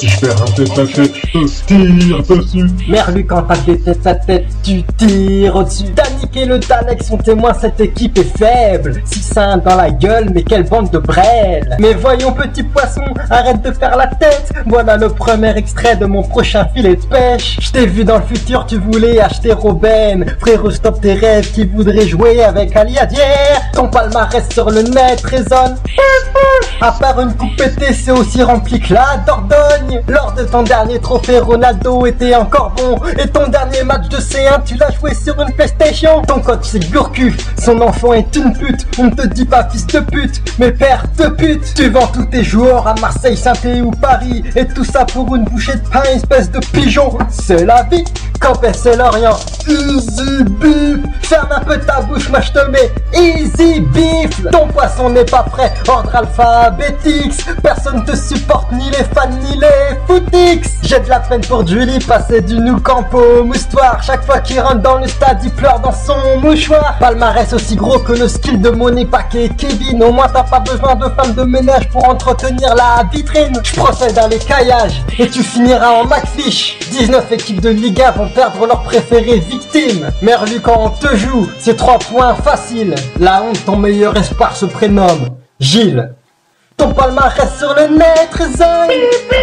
Si je perds un tête à tête, je tire dessus. Merlu, quand t'as des têtes à tête, tu tires au-dessus. T'as niqué le Dalek, son témoin, cette équipe est faible. 6-1 dans la gueule, mais quelle bande de brêles. Mais voyons petit poisson, arrête de faire la tête. Voilà le premier extrait de mon prochain filet de pêche. Je t'ai vu dans le futur, tu voulais acheter Robin. Frérot, stop tes rêves qui voudraient jouer avec Aliadière. Ton palmarès sur le net résonne. À part une coupe pétée, c'est aussi rempli que la Dordogne. Lors de ton dernier trophée, Ronaldo était encore bon. Et ton dernier match de C1, tu l'as joué sur une PlayStation. Ton coach c'est Gourcuff, son enfant est une pute. On ne te dit pas fils de pute, mais père de pute. Tu vends tous tes joueurs à Marseille, Saint-Étienne ou Paris. Et tout ça pour une bouchée de pain, espèce de pigeon. C'est la vie, Campes c'est l'Orient. Easy beef, ferme un peu ta bouche, moi je te mets easy beef. Ton poisson n'est pas prêt, ordre alphabétique. Personne te supporte, ni les fans, ni les footix. J'ai de la peine pour Julie, passer du Nou Camp au moustoir. Chaque fois qu'il rentre dans le stade, il pleure dans son mouchoir. Palmarès aussi gros que le skill de Monet Paquet et Kevin. Au moins t'as pas besoin de femme de ménage pour entretenir la vitrine. Je procède à l'écaillage et tu finiras en McFish. 19 équipes de Liga vont perdre leur préféré victime. Merlu, quand on te joue, c'est 3 points faciles. La honte, ton meilleur espoir se prénomme Gilles. Ton palmarès sur le net résonne.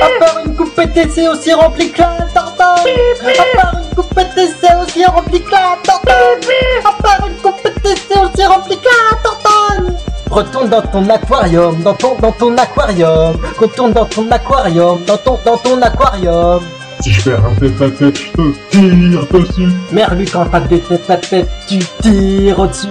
À part une coupe pétée, c'est aussi rempli que la Dordogne. À part une coupe pétée, c'est aussi rempli que la Dordogne. À part une coupe pétée, c'est aussi rempli que la Dordogne. Retourne dans ton aquarium, dans ton aquarium. Retourne dans ton aquarium, dans ton aquarium. Si je perds un tête à tête, je tire dessus. Merlu, quand t'as des têtes à tête, tu tires au-dessus.